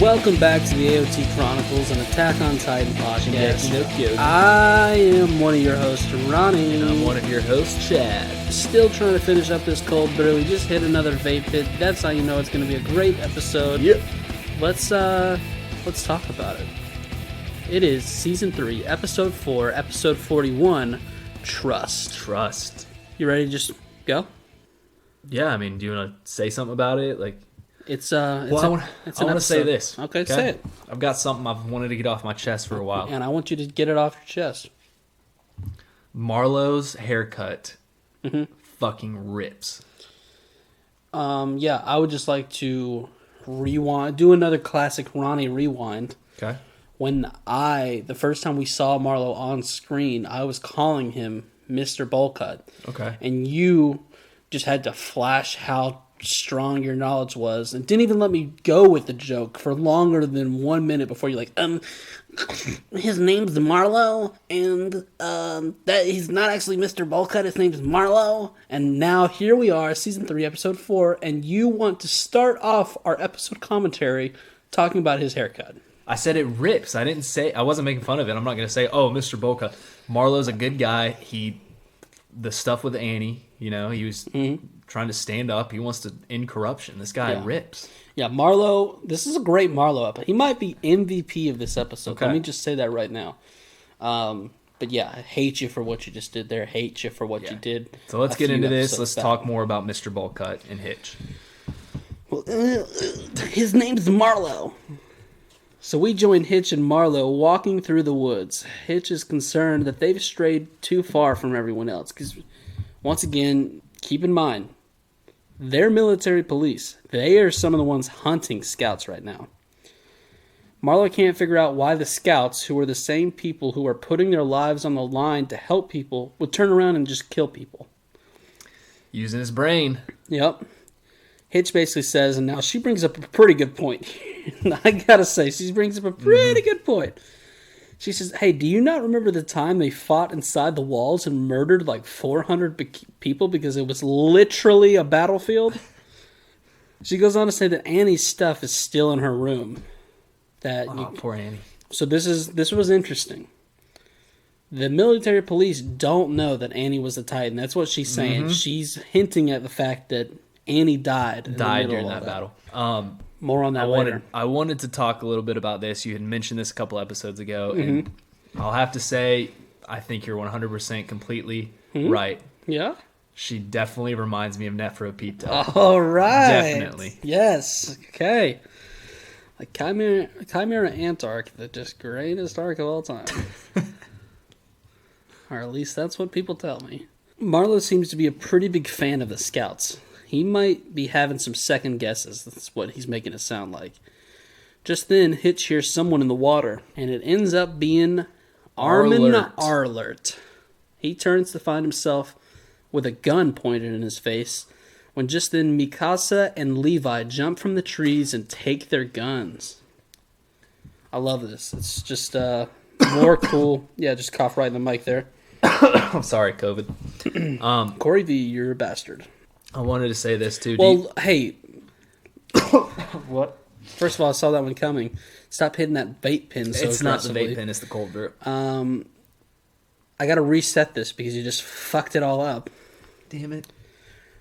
Welcome back to the AoT Chronicles, an Attack on Titan podcast. I am one of your hosts, Ronnie. And I'm one of your hosts, Chad. Still trying to finish up this cold brew. We just hit another vape pit. That's how you know it's going to be a great episode. Yep. Let's talk about it. It is Season 3, Episode 4, Episode 41, Trust. You ready to just go? Yeah, I mean, do you want to say something about it? I want to say this. Okay, say it. I've got something I've wanted to get off my chest for a while. And I want you to get it off your chest. Marlo's haircut fucking rips. Yeah, I would just like to do another classic Ronnie rewind. Okay. The first time we saw Marlo on screen, I was calling him Mr. Bollcut. Okay. And you just had to flash how strong your knowledge was and didn't even let me go with the joke for longer than 1 minute before you're like, his name's Marlo, and that he's not actually Mr. Bollcut, his name's Marlo. And now here we are, Season 3, Episode 4, and you want to start off our episode commentary talking about his haircut. I said it rips. I wasn't making fun of it. I'm not going to say, oh, Mr. Bollcut. Marlo's a good guy. The stuff with Annie, he was trying to stand up. He wants to end corruption. This guy rips. Yeah, Marlo, this is a great Marlo episode. He might be MVP of this episode. Okay. Let me just say that right now. But yeah, I hate you for what you just did there. Hate you for what you did. So let's get into this. Let's talk more about Mr. Bollcut and Hitch. Well, his name's Marlo. So we join Hitch and Marlo walking through the woods. Hitch is concerned that they've strayed too far from everyone else. Because, once again, keep in mind, they're military police. They are some of the ones hunting scouts right now. Marlo can't figure out why the scouts, who are the same people who are putting their lives on the line to help people, would turn around and just kill people. Using his brain. Yep. Hitch basically says, and now she brings up a pretty good point. I gotta say, she brings up a pretty good point. She says, hey, do you not remember the time they fought inside the walls and murdered like 400 people because it was literally a battlefield? She goes on to say that Annie's stuff is still in her room. Poor Annie. So this was interesting. The military police don't know that Annie was a Titan. That's what she's saying. She's hinting at the fact that Annie died during that battle. More on that later. I wanted to talk a little bit about this. You had mentioned this a couple episodes ago, and I'll have to say, I think you're 100% completely right. Yeah? She definitely reminds me of Neferupita. All right. Definitely. Yes. Okay. Like Chimera Antark, the just greatest arc of all time. Or at least that's what people tell me. Marlo seems to be a pretty big fan of the scouts. He might be having some second guesses. That's what he's making it sound like. Just then, Hitch hears someone in the water, and it ends up being Armin Arlert. He turns to find himself with a gun pointed in his face, when just then Mikasa and Levi jump from the trees and take their guns. I love this. It's just more cool. Yeah, just cough right in the mic there. I'm sorry, COVID. Corey V, you're a bastard. I wanted to say this too. Well, hey. What? First of all, I saw that one coming. Stop hitting that vape pen so It's not the aggressively. vape pen, it's the cold brew. I got to reset this because you just fucked it all up. Damn it.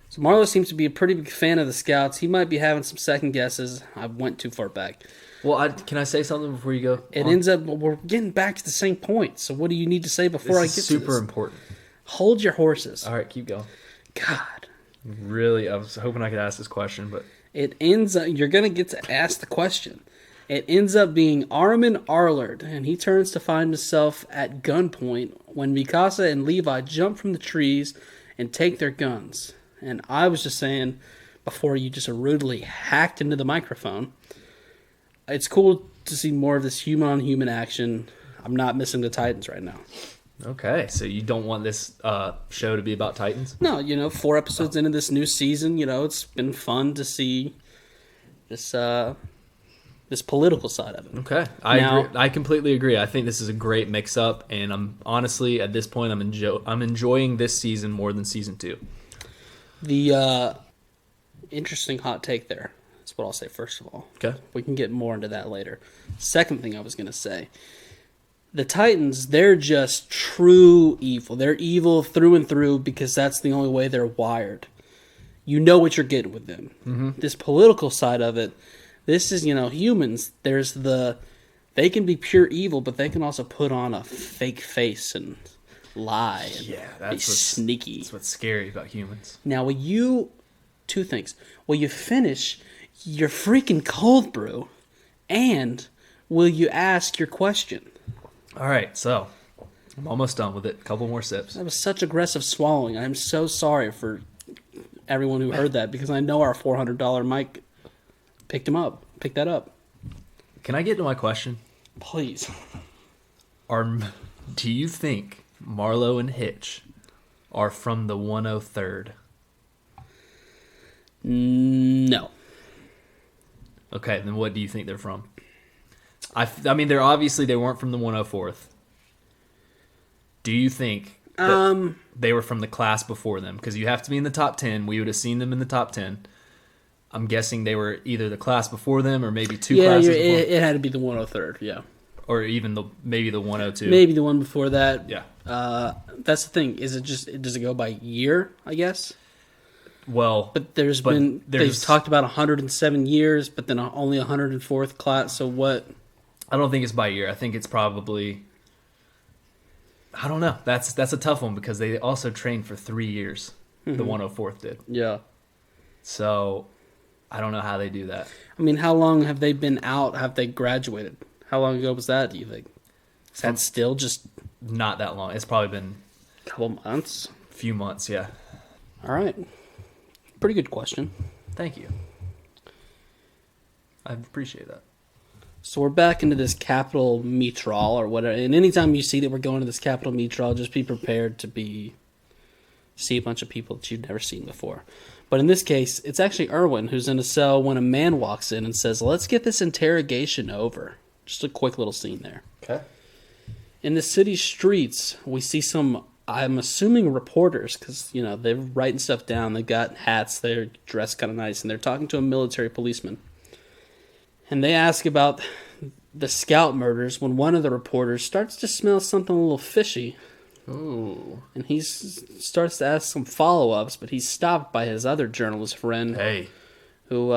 So Marlo seems to be a pretty big fan of the scouts. He might be having some second guesses. I went too far back. Well, can I say something before you go? It ends up, we're getting back to the same point. So what do you need to say before I get to this? Super important. Hold your horses. All right, keep going. God. Really, I was hoping I could ask this question, but... It ends up, you're going to get to ask the question. It ends up being Armin Arlert, and he turns to find himself at gunpoint when Mikasa and Levi jump from the trees and take their guns. And I was just saying, before you just rudely hacked into the microphone, it's cool to see more of this human-on-human action. I'm not missing the Titans right now. Okay, so you don't want this show to be about Titans? No, 4 episodes into this new season, it's been fun to see this political side of it. Okay, I agree. I completely agree. I think this is a great mix-up, and I'm honestly, at this point, I'm enjoying this season more than season 2. The interesting hot take there. That's what I'll say first of all. Okay. We can get more into that later. Second thing I was going to say, the Titans, they're just true evil. They're evil through and through because that's the only way they're wired. You know what you're getting with them. Mm-hmm. This political side of it, this is, humans. They can be pure evil, but they can also put on a fake face and lie and that's be sneaky. That's what's scary about humans. Now, two things. Will you finish your freaking cold brew, and will you ask your question? All right, so I'm almost done with it. A couple more sips. That was such aggressive swallowing. I'm so sorry for everyone who heard that because I know our $400 mic picked that up. Can I get to my question? Please. Do you think Marlo and Hitch are from the 103rd? No. Okay, then what do you think they're from? I mean, they weren't from the 104th. Do you think that they were from the class before them? Because you have to be in the top 10. We would have seen them in the top 10. I'm guessing they were either the class before them or maybe two classes before. It had to be the 103rd, yeah. Or even maybe the 102. Maybe the one before that. Yeah. That's the thing. Does it go by year, I guess? Well, but they've talked about 107 years, but then only 104th class. So what? I don't think it's by year. I think it's probably, I don't know. That's a tough one because they also trained for 3 years. Mm-hmm. The 104th did. Yeah. So I don't know how they do that. I mean, how long have they been out? Have they graduated? How long ago was that, do you think? Is that still just... Not that long. It's probably been... A couple months? A few months, yeah. All right. Pretty good question. Thank you. I appreciate that. So we're back into this capital meet-all or whatever. And anytime you see that we're going to this capital meet-all, just be prepared to see a bunch of people that you've never seen before. But in this case, it's actually Erwin who's in a cell when a man walks in and says, "Let's get this interrogation over." Just a quick little scene there. Okay. In the city streets, we see some, I'm assuming reporters, because, they're writing stuff down. They've got hats. They're dressed kind of nice, and they're talking to a military policeman. And they ask about the Scout murders when one of the reporters starts to smell something a little fishy. Ooh. And he starts to ask some follow-ups, but he's stopped by his other journalist friend. Hey. Who,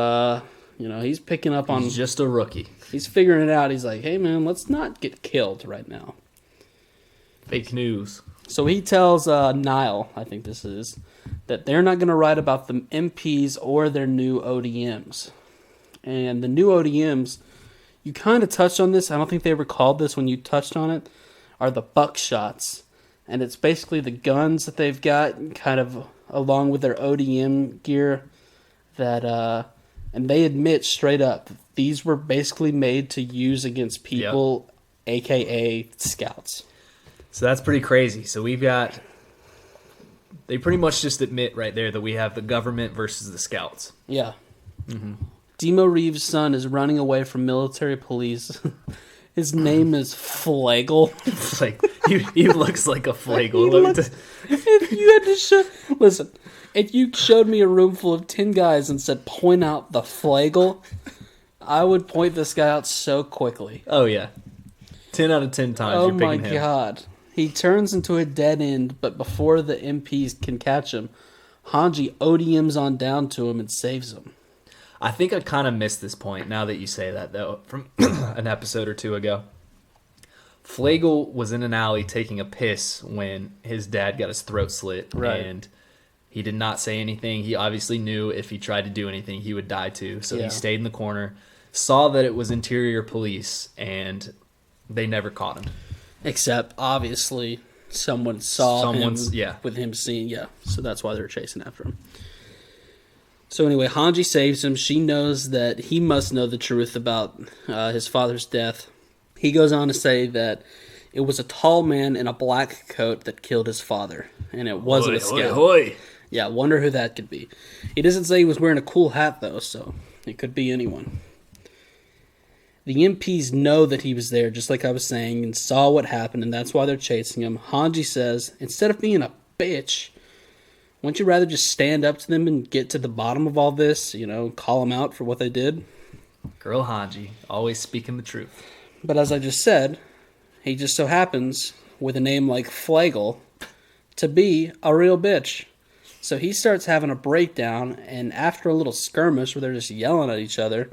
he's picking up on... He's just a rookie. He's figuring it out. He's like, hey, man, let's not get killed right now. Fake news. So he tells Niall, I think this is, that they're not going to write about the MPs or their new ODMs. And the new ODMs, you kind of touched on this. I don't think they ever called this when you touched on it, are the buckshots. And it's basically the guns that they've got kind of along with their ODM gear that... And they admit straight up, these were basically made to use against people, a.k.a. scouts. So that's pretty crazy. So we've got... They pretty much just admit right there that we have the government versus the scouts. Yeah. Mm-hmm. Demo Reeves' son is running away from military police. His name is Flegel. He looks like a Flegel. If you had to show... Listen... If you showed me a room full of 10 guys and said, point out the Flegel, I would point this guy out so quickly. Oh, yeah. 10 out of 10 times you're picking him. Oh, my God. He turns into a dead end, but before the MPs can catch him, Hanji ODMs on down to him and saves him. I think I kind of missed this point now that you say that, though, from an episode or two ago. Flegel was in an alley taking a piss when his dad got his throat slit. Right. And... he did not say anything. He obviously knew if he tried to do anything, he would die too. So he stayed in the corner, saw that it was interior police, and they never caught him. Except, obviously, someone saw him with him seeing, so that's why they're chasing after him. So anyway, Hanji saves him. She knows that he must know the truth about his father's death. He goes on to say that it was a tall man in a black coat that killed his father, and it wasn't a scout. Hoi. Yeah, wonder who that could be. He doesn't say he was wearing a cool hat, though, so it could be anyone. The MPs know that he was there, just like I was saying, and saw what happened, and that's why they're chasing him. Hanji says, instead of being a bitch, Wouldn't you rather just stand up to them and get to the bottom of all this, call them out for what they did? Girl Hanji, always speaking the truth. But as I just said, he just so happens, with a name like Flegel, to be a real bitch. So he starts having a breakdown, and after a little skirmish where they're just yelling at each other,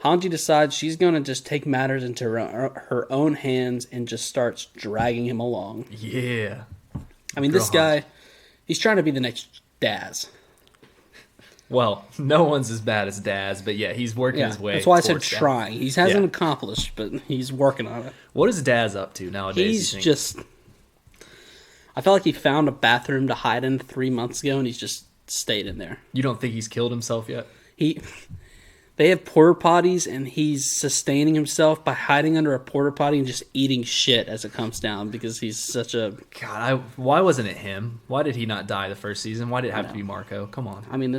Hanji decides she's going to just take matters into her own hands and just starts dragging him along. Yeah. I mean, this guy, he's trying to be the next Daz. Well, no one's as bad as Daz, but yeah, he's working his way. That's why I said trying. He hasn't accomplished, but he's working on it. What is Daz up to nowadays? He's just... I felt like he found a bathroom to hide in 3 months ago, and he's just stayed in there. You don't think he's killed himself yet? They have porta potties, and he's sustaining himself by hiding under a porta potty and just eating shit as it comes down because he's such a... God, why wasn't it him? Why did he not die the first season? Why did it have to be Marco? Come on. I mean,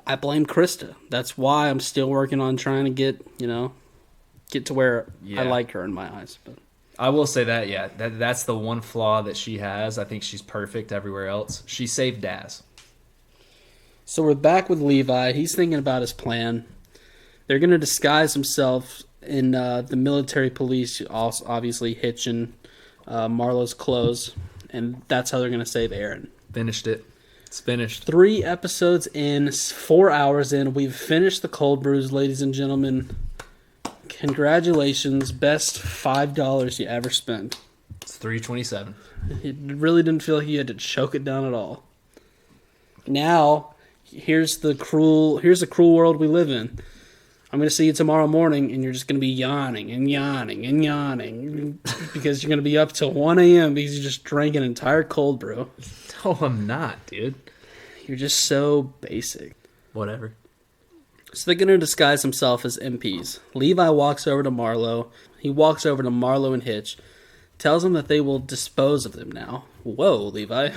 I blame Krista. That's why I'm still working on trying to get to where I like her in my eyes. But I will say that, yeah, that's the one flaw that she has. I think she's perfect everywhere else. She saved Daz. So we're back with Levi. He's thinking about his plan. They're going to disguise himself in the military police, obviously Hitch and Marlo's clothes, and that's how they're going to save Aaron. Finished it. It's finished. 3 episodes in, 4 hours in. We've finished the cold brews, ladies and gentlemen. Congratulations. Best $5 you ever spent. It's $3.27. It really didn't feel like you had to choke it down at all. Now... Here's the cruel world we live in. I'm going to see you tomorrow morning, and you're just going to be yawning and yawning and yawning because you're going to be up till 1 a.m. because you just drank an entire cold brew. No, I'm not, dude. You're just so basic. Whatever. So they're going to disguise themselves as MPs. Levi walks over to Marlo. He walks over to Marlo and Hitch, tells them that they will dispose of them now. Whoa, Levi.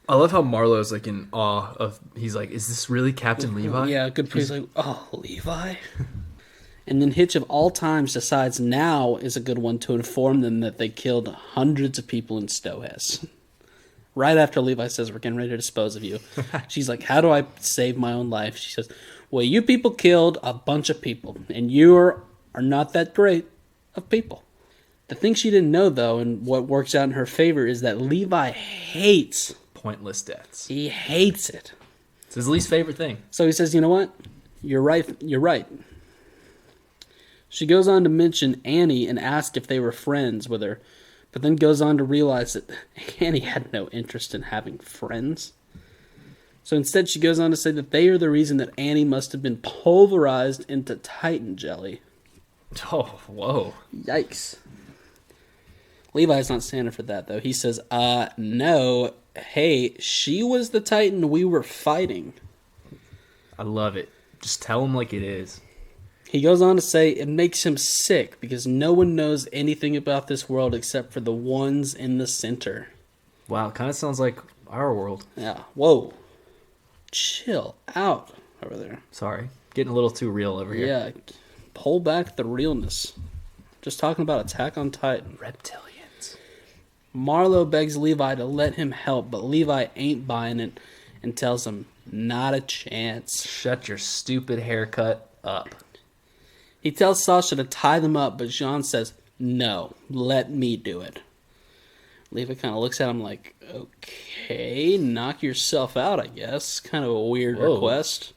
I love how Marlo's like in awe of. He's like, "Is this really Captain Levi?" Yeah, good. He's like, "Oh, Levi." And then Hitch of all times decides now is a good one to inform them that they killed hundreds of people in Stohess. Right after Levi says, "We're getting ready to dispose of you," she's like, "How do I save my own life?" She says, "Well, you people killed a bunch of people, and you are not that great of people." The thing she didn't know, though, and what works out in her favor, is that Levi hates pointless deaths. He hates it. It's his least favorite thing. So he says, "You know what? You're right. You're right." She goes on to mention Annie and ask if they were friends with her, but then goes on to realize that Annie had no interest in having friends. So instead she goes on to say that they are the reason that Annie must have been pulverized into Titan jelly. Oh, whoa. Yikes. Levi's not standing for that, though. He says, no, hey, she was the Titan we were fighting. I love it. Just tell him like it is. He goes on to say it makes him sick because no one knows anything about this world except for the ones in the center. Wow, it kind of sounds like our world. Yeah. Whoa. Chill out over there. Sorry. Getting a little too real over here. Yeah. Pull back the realness. Just talking about Attack on Titan. Reptilians. Marlo begs Levi to let him help, but Levi ain't buying it and tells him, not a chance. Shut your stupid haircut up. He tells Sasha to tie them up, but Jean says, no, let me do it. Levi kind of looks at him like, okay, knock yourself out, I guess. Kind of a weird request.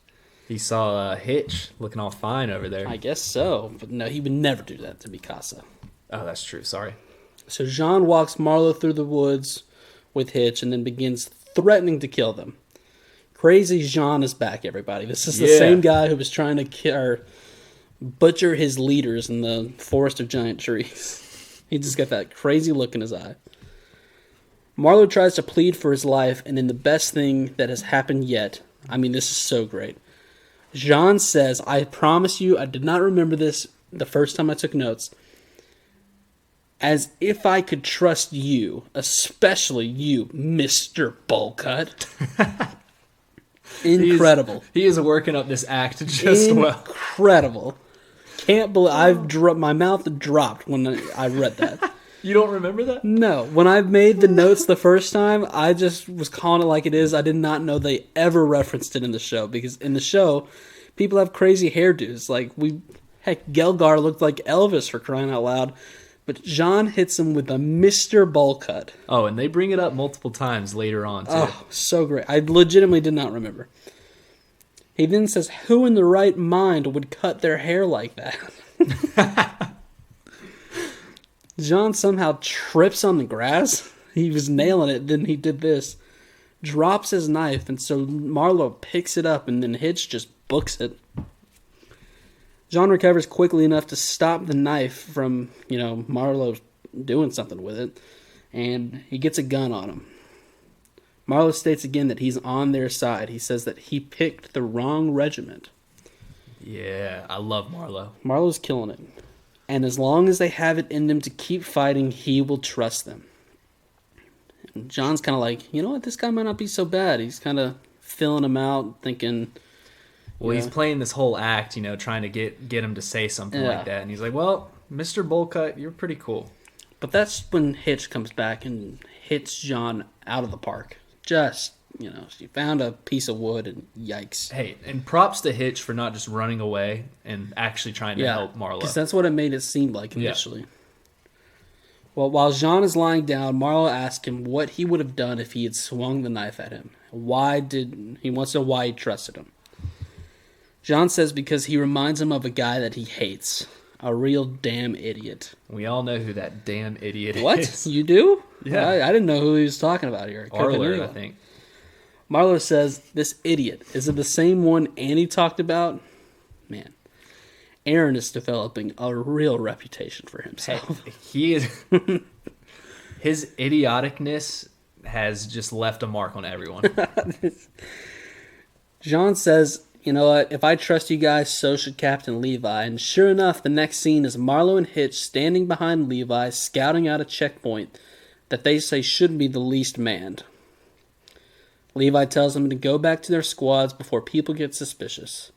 He saw Hitch looking all fine over there. I guess so, but no, he would never do that to Mikasa. Oh, that's true. Sorry. So Jean walks Marlo through the woods with Hitch and then begins threatening to kill them. Crazy Jean is back, everybody. This is the same guy who was trying to butcher his leaders in the forest of giant trees. He just got that crazy look in his eye. Marlo tries to plead for his life, and in the best thing that has happened yet, I mean, this is so great. Jean says, I promise you, I did not remember this the first time I took notes, as if I could trust you, especially you, Mr. Bullcut. Incredible. He is working up this act just well. Incredible. Can't believe my mouth dropped when I read that. You don't remember that? No. When I made the notes the first time, I just was calling it like it is. I did not know they ever referenced it in the show, because in the show, people have crazy hairdos. Heck, Gelgar looked like Elvis, for crying out loud. But John hits him with a Mr. Bowl Cut. Oh, and they bring it up multiple times later on, too. Oh, so great. I legitimately did not remember. He then says, who in the right mind would cut their hair like that? John somehow trips on the grass. He was nailing it, then he did this. Drops his knife, and so Marlo picks it up, and then Hitch just books it. John recovers quickly enough to stop the knife from, Marlo doing something with it, and he gets a gun on him. Marlo states again that he's on their side. He says that he picked the wrong regiment. Yeah, I love Marlo. Marlo's killing it. And as long as they have it in them to keep fighting, he will trust them. And John's kind of like, you know what, this guy might not be so bad. He's kind of filling him out, thinking... Well, he's playing this whole act, trying to get him to say something like that. And he's like, well, Mr. Bullcut, you're pretty cool. But that's when Hitch comes back and hits John out of the park. Just, she found a piece of wood and yikes. Hey, and props to Hitch for not just running away and actually trying to help Marlo. Because that's what it made it seem like initially. Yeah. Well, while John is lying down, Marlo asks him what he would have done if he had swung the knife at him. He wants to know why he trusted him. John says because he reminds him of a guy that he hates. A real damn idiot. We all know who that damn idiot is. What? You do? Yeah. I didn't know who he was talking about here. Arler, I think. Marlo says, this idiot, is it the same one Annie talked about? Man, Aaron is developing a real reputation for himself. Hey, he is... His idioticness has just left a mark on everyone. John says... You know what? If I trust you guys, so should Captain Levi. And sure enough, the next scene is Marlo and Hitch standing behind Levi, scouting out a checkpoint that they say should be the least manned. Levi tells them to go back to their squads before people get suspicious.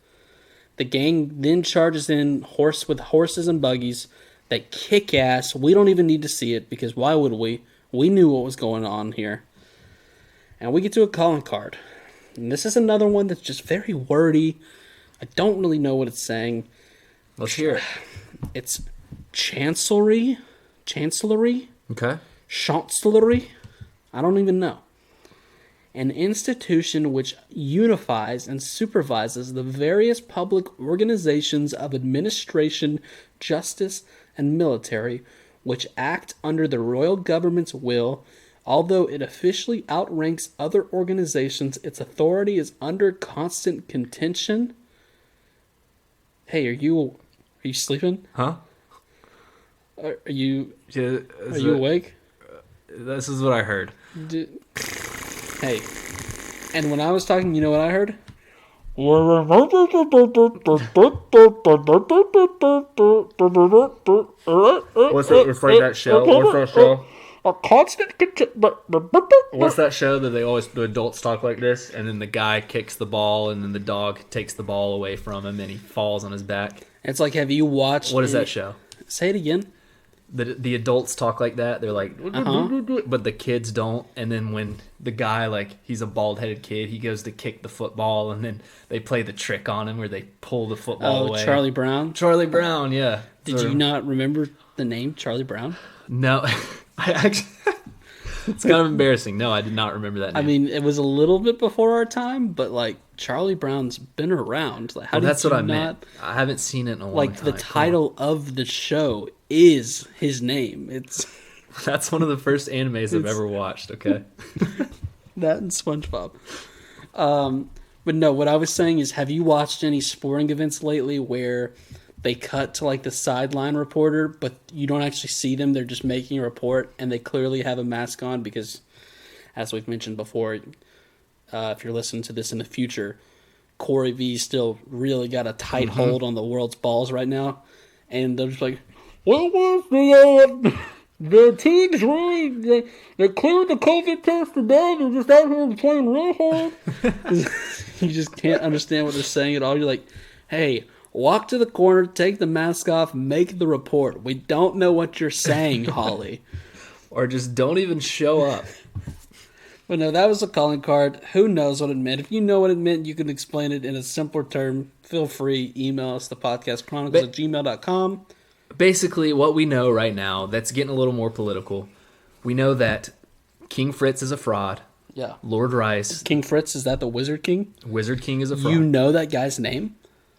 The gang then charges in with horses and buggies. They kick ass. We don't even need to see it, because why would we? We knew what was going on here. And we get to a calling card. And this is another one that's just very wordy. I don't really know what it's saying. Let's hear it. It's chancellery? Okay. Chancellery? I don't even know. An institution which unifies and supervises the various public organizations of administration, justice, and military, which act under the royal government's will. Although it officially outranks other organizations, its authority is under constant contention. Hey, are you sleeping? Huh? Are you awake? This is what I heard. Hey, and when I was talking, you know what I heard? What's it? It's like that show. What's that show? A constant What's that show that the adults talk like this, and then the guy kicks the ball, and then the dog takes the ball away from him, and he falls on his back? It's like, have you watched... What is that show? Say it again. The adults talk like that. They're like, but the kids don't. And then when the guy, he's a bald-headed kid, he goes to kick the football, and then they play the trick on him where they pull the football away. Charlie Brown? Charlie Brown, yeah. Did you not remember the name Charlie Brown? No. I actually... It's kind of embarrassing. No, I did not remember that name. I mean, it was a little bit before our time, but, Charlie Brown's been around. That's what I meant. I haven't seen it in a long time. The title of the show is his name. That's one of the first animes I've ever watched, okay? That and SpongeBob. But no, what I was saying is, have you watched any sporting events lately where they cut to the sideline reporter, but you don't actually see them? They're just making a report, and they clearly have a mask on because, as we've mentioned before, if you're listening to this in the future, Corey V still really got a tight hold on the world's balls right now, and they're just like, what was the team's really, they cleared the COVID test today, they're just out here playing real hard. You just can't understand what they're saying at all. You're like, hey, Walk to the corner, take the mask off, make the report. We don't know what you're saying, Holly. Or just don't even show up. But no, that was a calling card. Who knows what it meant? If you know what it meant, you can explain it in a simpler term. Feel free. Email us, thepodcastchronicles@gmail.com. Basically, what we know right now, that's getting a little more political. We know that King Fritz is a fraud. Yeah. Lord Rice. King Fritz, is that the Wizard King? Wizard King is a fraud. You know that guy's name?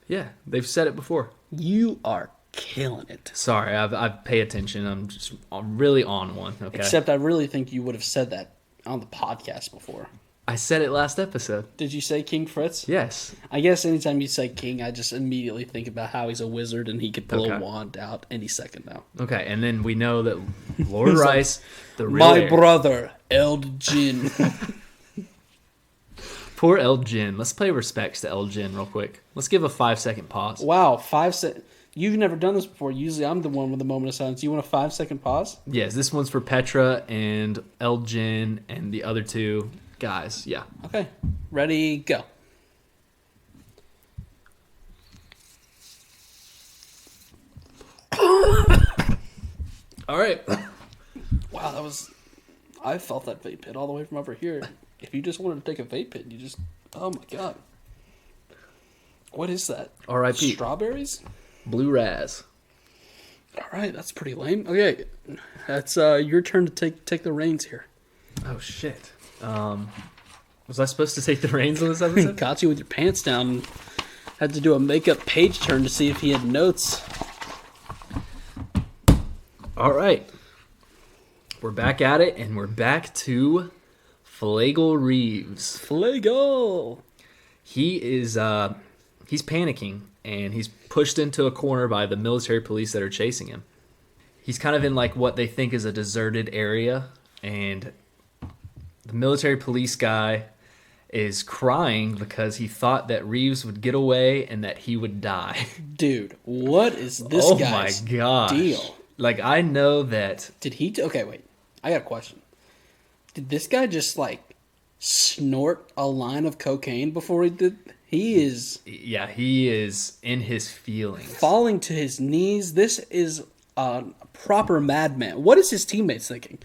Yeah, they've said it before. You are killing it. Sorry, I pay attention. I'm really on one. Okay. Except I really think you would have said that on the podcast before. I said it last episode. Did you say King Fritz? Yes. I guess anytime you say king, I just immediately think about how he's a wizard and he could pull a wand out any second now. Okay, and then we know that Lord Rice, the real My heir. brother, Elgin. Poor Elgin. Let's pay respects to Elgin real quick. Let's give a 5-second pause. Wow, 5 seconds. You've never done this before. Usually I'm the one with a moment of silence. You want a 5-second pause? Yes, this one's for Petra and Elgin and the other two guys. Yeah. Okay. Ready, go. All right. Wow, that was... I felt that vape hit all the way from over here. If you just wanted to take a vape hit, you just... Oh my god. What is that? R.I.P. Strawberries? Blue Raz. All right, that's pretty lame. Okay, that's your turn to take the reins here. Oh, shit. Was I supposed to take the reins on this episode? Got you with your pants down. Had to do a makeup page turn to see if he had notes. All right. We're back at it, and we're back to Flegel Reeves. Flegel! He is, he's panicking, and he's pushed into a corner by the military police that are chasing him. He's kind of in, like, what they think is a deserted area, and the military police guy is crying because he thought that Reeves would get away and that he would die. Dude, what is this guy's deal? Like, I know that... Did he... Okay, wait. I got a question. Did this guy just, like, snort a line of cocaine before he did... He is... Yeah, he is in his feelings. Falling to his knees. This is a proper madman. What is his teammates thinking?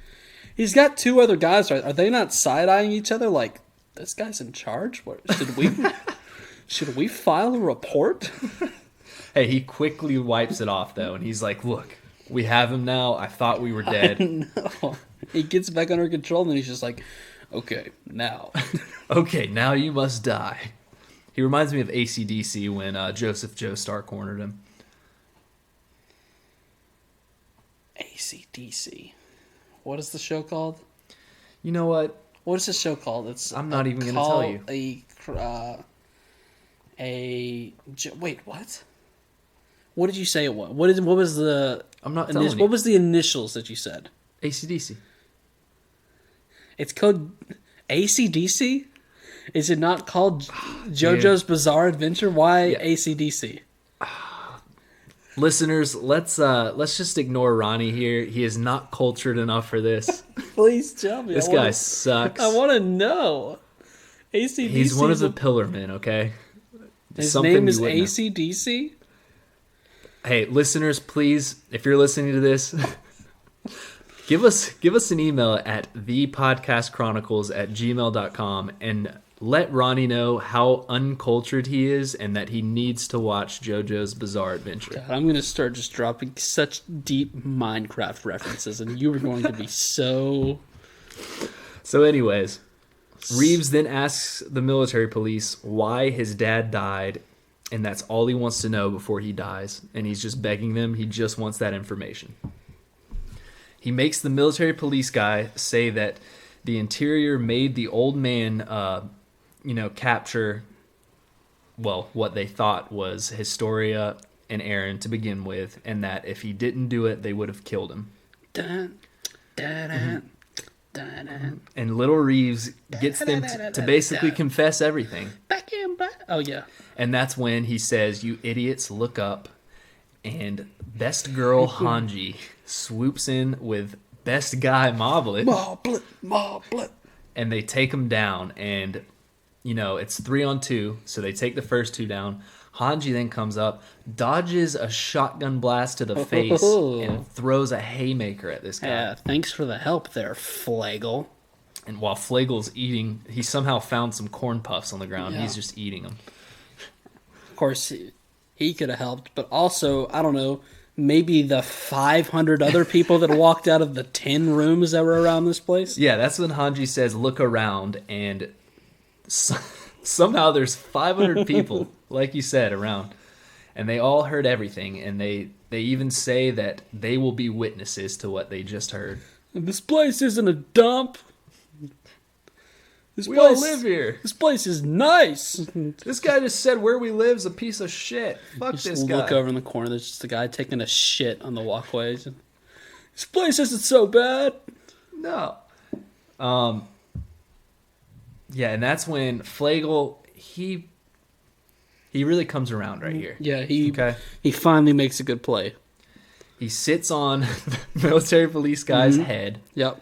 He's got two other guys, right? Are they not side-eyeing each other like, this guy's in charge? What, should we file a report? Hey, he quickly wipes it off, though, and he's like, look, we have him now. I thought we were dead. No. He gets back under control, and then he's just like, okay, now. Okay, now you must die. He reminds me of AC/DC when Joseph Joestar cornered him. AC/DC. What is the show called? You know what? What is the show called? I'm not even going to tell you. Wait, what? What did you say it was? What was the... I'm not telling you. What was the initials that you said? AC/DC. It's called AC/DC? Is it not called JoJo's Bizarre Adventure? Why AC/DC? Listeners, let's just ignore Ronnie here. He is not cultured enough for this. Please tell me. This guy sucks. I want to know. AC/DC. He's one of the Pillarmen, okay? His name is AC/DC? Hey, listeners, please, if you're listening to this, give us an email at thepodcastchronicles@gmail.com and let Ronnie know how uncultured he is and that he needs to watch JoJo's Bizarre Adventure. God, I'm going to start just dropping such deep Minecraft references, and you are going to be so... So anyways, Reeves then asks the military police why his dad died, and that's all he wants to know before he dies. And he's just begging them. He just wants that information. He makes the military police guy say that the interior made the old man, capture, well, what they thought was Historia and Aaron to begin with, and that if he didn't do it, they would have killed him. Dun, dun, dun, dun, dun. And little Reeves gets them to basically confess everything. Oh, yeah. And that's when he says, you idiots, look up. And best girl Hanji swoops in with best guy Moblet. Moblet. And they take him down. And, it's 3-on-2. So they take the first two down. Hanji then comes up, dodges a shotgun blast to the face, and throws a haymaker at this guy. Yeah, thanks for the help there, Flegel. And while Flegel's eating, he somehow found some corn puffs on the ground. Yeah. He's just eating them. Of course, he could have helped, but also, I don't know, maybe the 500 other people that walked out of the 10 rooms that were around this place? Yeah, that's when Hanji says, look around, and somehow there's 500 people, like you said, around. And they all heard everything, and they even say that they will be witnesses to what they just heard. This place isn't a dump. We all live here. This place is nice. This guy just said where we live is a piece of shit. Fuck this guy. Look over in the corner. There's just a guy taking a shit on the walkways. This place isn't so bad. No. Yeah, and that's when Flegel, he really comes around right here. Yeah, he finally makes a good play. He sits on the military police guy's head. Yep.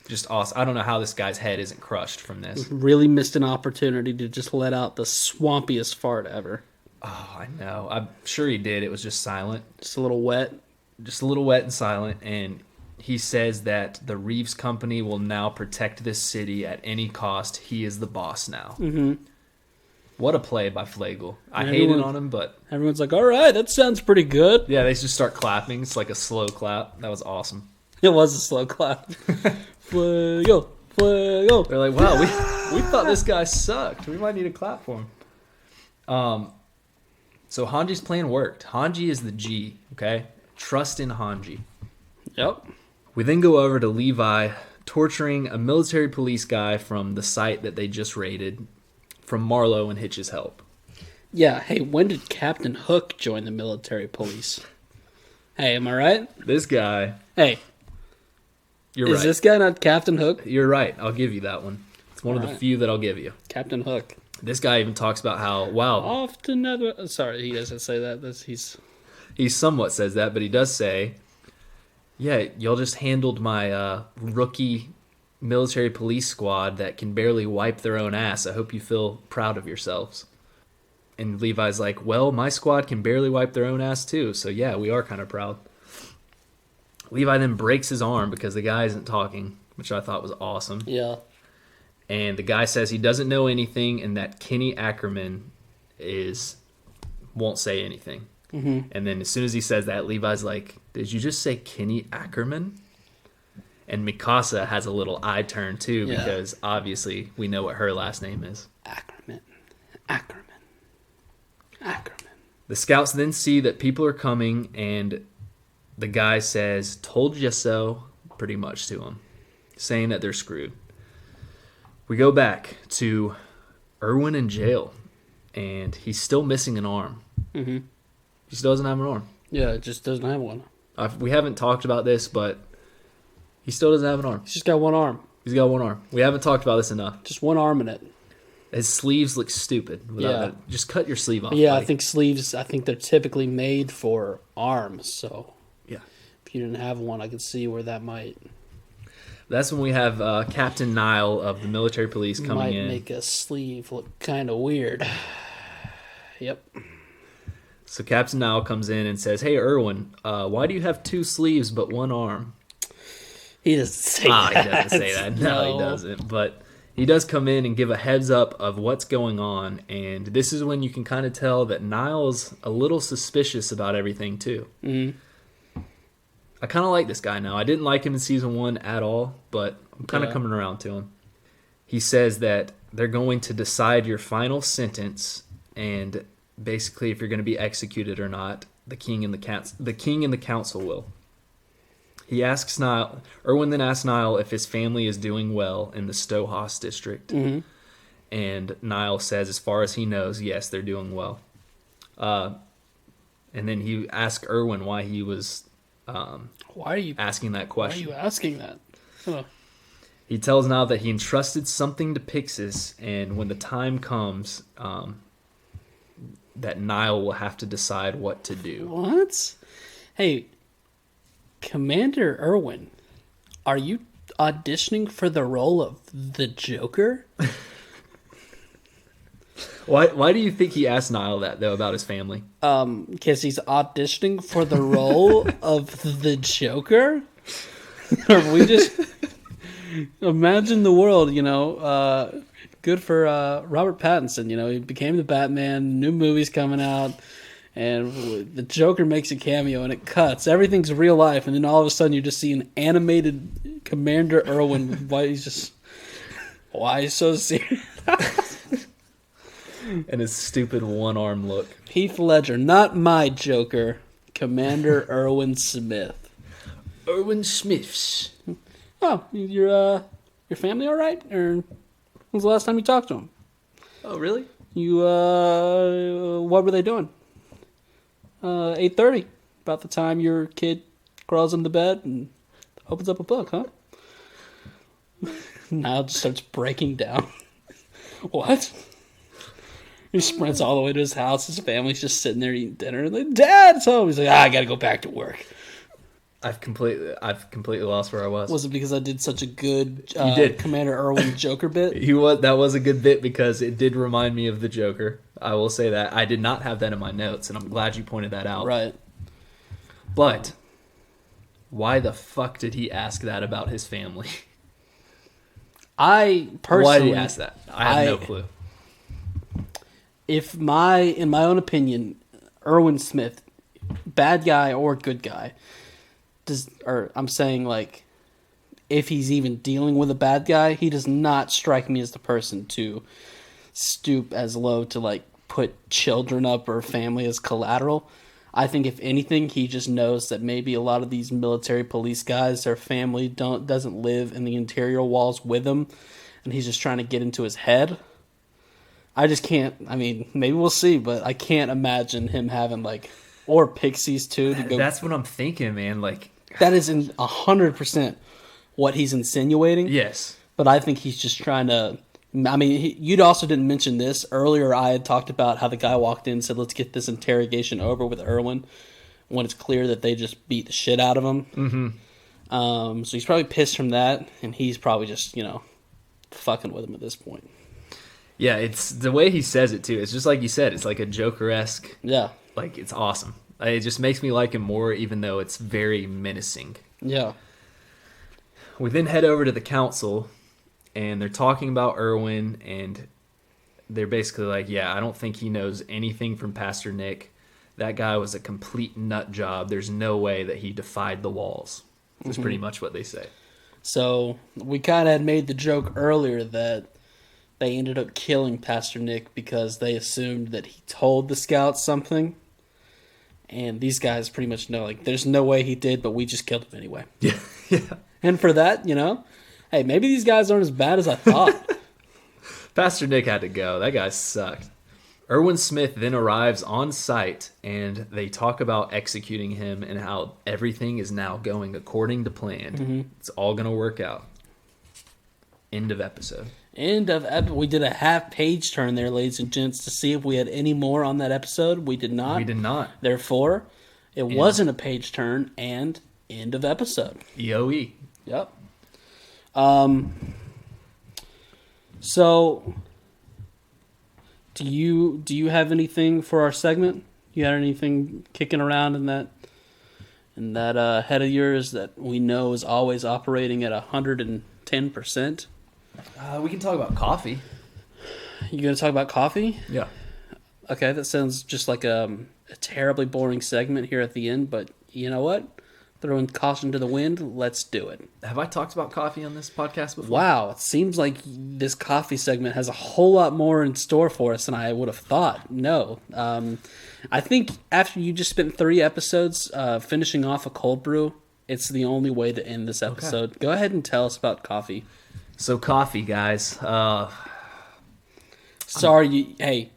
Just awesome. I don't know how this guy's head isn't crushed from this. Really missed an opportunity to just let out the swampiest fart ever. Oh, I know. I'm sure he did. It was just silent. Just a little wet. Just a little wet and silent. And he says that the Reeves Company will now protect this city at any cost. He is the boss now. Mm-hmm. What a play by Flegel. I hated on him, but... Everyone's like, all right, that sounds pretty good. Yeah, they just start clapping. It's like a slow clap. That was awesome. It was a slow clap. Flegel, Flegel. They're like, wow, we thought this guy sucked. We might need a clap for him. So Hanji's plan worked. Hanji is the G, okay? Trust in Hanji. Yep. We then go over to Levi torturing a military police guy from the site that they just raided from Marlo and Hitch's help. Yeah, hey, when did Captain Hook join the military police? Hey, am I right? This guy... Hey. You're right. Is this guy not Captain Hook? You're right. I'll give you that one. It's one of the few that I'll give you. Captain Hook. This guy even talks about how, wow... Often never... Sorry, he doesn't say that. He somewhat says that, but he does say, yeah, y'all just handled my rookie military police squad that can barely wipe their own ass. I hope you feel proud of yourselves. And Levi's like, well, my squad can barely wipe their own ass too, so yeah, we are kind of proud. Levi then breaks his arm because the guy isn't talking, which I thought was awesome. Yeah. And the guy says he doesn't know anything and that Kenny Ackerman won't say anything. Mm-hmm. And then as soon as he says that, Levi's like, did you just say Kenny Ackerman? And Mikasa has a little eye turn too, because obviously we know what her last name is. Ackerman. The scouts then see that people are coming, and the guy says, told you so, pretty much to him, saying that they're screwed. We go back to Erwin in jail, and he's still missing an arm. Mm-hmm. He still doesn't have an arm. Yeah, it just doesn't have one. We haven't talked about this, but he still doesn't have an arm. He's just got one arm. He's got one arm. We haven't talked about this enough. Just one arm in it. His sleeves look stupid without that. Just cut your sleeve off. Yeah, buddy. I think sleeves, they're typically made for arms, so yeah. If you didn't have one, I could see where that might... That's when we have Captain Nile of the military police coming in. Might make a sleeve look kind of weird. Yep. So Captain Nile comes in and says, hey, Erwin, why do you have two sleeves but one arm? He doesn't say that. He doesn't say that. No, he doesn't. But he does come in and give a heads up of what's going on. And this is when you can kind of tell that Nile's a little suspicious about everything, too. Mm-hmm. I kind of like this guy now. I didn't like him in Season 1 at all, but I'm kind of coming around to him. He says that they're going to decide your final sentence, and basically if you're going to be executed or not, the king and the council will. He asks Nile. Erwin then asks Nile if his family is doing well in the Stohas district, and Nile says, as far as he knows, yes, they're doing well. And then he asks Erwin why he was why are you asking that question. Why are you asking that? Huh. He tells Nile that he entrusted something to Pixis, and when the time comes, that Nile will have to decide what to do. What? Hey, Commander Erwin, are you auditioning for the role of the Joker? Why do you think he asked Niall that, though, about his family? Because he's auditioning for the role of the Joker? Or we just... Imagine the world, good for Robert Pattinson, he became the Batman, new movie's coming out, and the Joker makes a cameo, and it cuts. Everything's real life, and then all of a sudden you just see an animated Commander Irwin. Why he's so serious? And his stupid one-arm look. Heath Ledger, not my Joker, Commander Irwin Smith. Irwin Smiths. Oh, your family all right? Or when was the last time you talked to them? Oh, really? What were they doing? 8:30, about the time your kid crawls into bed and opens up a book, huh? Niall just starts breaking down. What? He sprints all the way to his house. His family's just sitting there eating dinner. And like, Dad's home. He's like, I gotta go back to work. I've completely lost where I was. Was it because I did such a good You did. Commander Irwin Joker bit? That was a good bit because it did remind me of the Joker. I will say that. I did not have that in my notes, and I'm glad you pointed that out. Right. But why the fuck did he ask that about his family? I personally... Why did he ask that? I have no clue. In my own opinion, Irwin Smith, bad guy or good guy, I'm saying, like, if he's even dealing with a bad guy, he does not strike me as the person to stoop as low to, like, put children up or family as collateral. I think, if anything, he just knows that maybe a lot of these military police guys, their family doesn't live in the interior walls with them, and he's just trying to get into his head. I just can't, maybe we'll see, but I can't imagine him having, like, or Pixies, too. To go. That's what I'm thinking, man, like... That is 100% what he's insinuating. Yes. But I think he's just trying to... you also didn't mention this. Earlier, I had talked about how the guy walked in and said, let's get this interrogation over with Irwin, when it's clear that they just beat the shit out of him. Mm-hmm. So he's probably pissed from that, and he's probably just, fucking with him at this point. Yeah, it's the way he says it, too. It's just like you said. It's like a Joker-esque. Yeah. Like, it's awesome. It just makes me like him more, even though it's very menacing. Yeah. We then head over to the council, and they're talking about Irwin, and they're basically like, yeah, I don't think he knows anything from Pastor Nick. That guy was a complete nut job. There's no way that he defied the walls. That's pretty much what they say. So we kind of had made the joke earlier that they ended up killing Pastor Nick because they assumed that he told the scouts something. And these guys pretty much know, like, there's no way he did, but we just killed him anyway. Yeah, yeah. And for that, hey, maybe these guys aren't as bad as I thought. Pastor Nick had to go. That guy sucked. Irwin Smith then arrives on site, and they talk about executing him and how everything is now going according to plan. Mm-hmm. It's all going to work out. End of episode. We did a half-page turn there, ladies and gents, to see if we had any more on that episode. We did not. We did not. Therefore, it wasn't a page turn, and end of episode. EOE. Yep. So, do you have anything for our segment? You had anything kicking around in that head of yours that we know is always operating at 110%? We can talk about coffee. You going to talk about coffee? Yeah. Okay, that sounds just like a terribly boring segment here at the end, but you know what? Throwing caution to the wind, let's do it. Have I talked about coffee on this podcast before? Wow, it seems like this coffee segment has a whole lot more in store for us than I would have thought. No. I think after you just spent 3 episodes finishing off a cold brew, it's the only way to end this episode. Okay. Go ahead and tell us about coffee. So coffee, guys. Sorry, hey,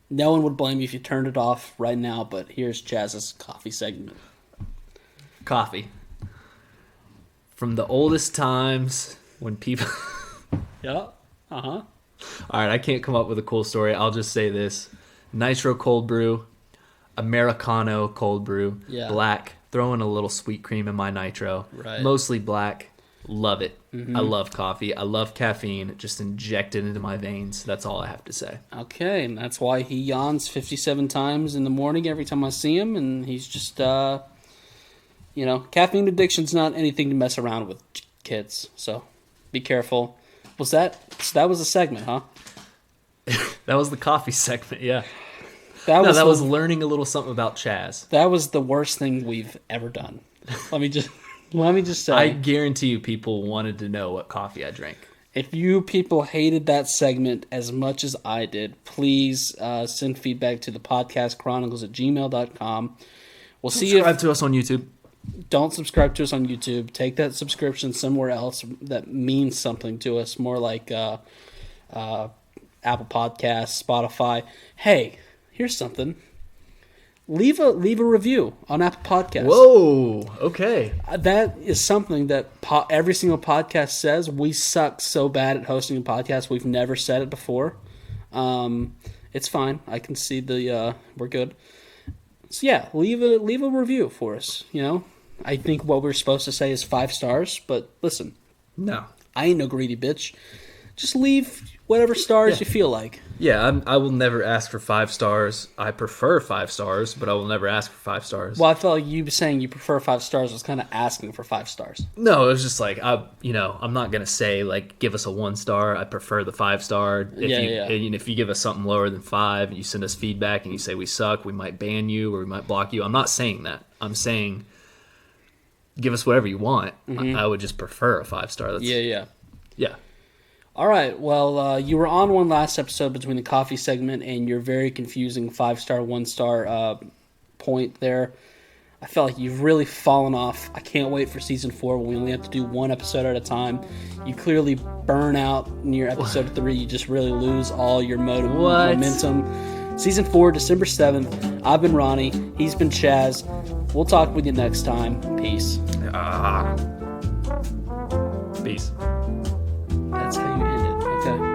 no one would blame you if you turned it off right now, but here's Chaz's coffee segment. Coffee. From the oldest times when people... Yeah, uh-huh. All right, I can't come up with a cool story. I'll just say this. Nitro cold brew, Americano cold brew, black, throw in a little sweet cream in my nitro. Right. Mostly black. Love it. I love coffee. I love caffeine. Just inject it into my veins. That's all I have to say. Okay, and that's why he yawns 57 times in the morning every time I see him, and he's just, caffeine addiction's not anything to mess around with, kids, so be careful. So that was a segment, huh? That was the coffee segment, yeah. That was learning a little something about Chaz. That was the worst thing we've ever done. Let me just say. I guarantee you people wanted to know what coffee I drank. If you people hated that segment as much as I did, please send feedback to thepodcastchronicles@gmail.com. We'll see you. Subscribe to us on YouTube. Don't subscribe to us on YouTube. Take that subscription somewhere else that means something to us, more like Apple Podcasts, Spotify. Hey, here's something. Leave a review on Apple Podcasts. Whoa, okay. That is something that every single podcast says. We suck so bad at hosting a podcast. We've never said it before. It's fine. I can see we're good. So yeah, leave a review for us. I think what we're supposed to say is 5 stars, but listen. No. I ain't no greedy bitch. Just leave whatever stars you feel like. Yeah, I will never ask for 5 stars. I prefer 5 stars, but I will never ask for 5 stars. Well, I felt like you saying you prefer 5 stars was kind of asking for 5 stars. No, it was just like, I'm not going to say, like, give us a 1 star. I prefer the 5 star. If you give us something lower than 5 and you send us feedback and you say we suck, we might ban you or we might block you. I'm not saying that. I'm saying give us whatever you want. Mm-hmm. I would just prefer a 5 star. Yeah. Yeah. All right. Well, you were on one last episode between the coffee segment and your very confusing 5-star, 1-star point there. I felt like you've really fallen off. I can't wait for season 4 when we only have to do 1 episode at a time. You clearly burn out near episode 3. You just really lose all your momentum. Season 4, December 7th. I've been Ronnie. He's been Chaz. We'll talk with you next time. Peace. Peace. That's how you end it. Okay.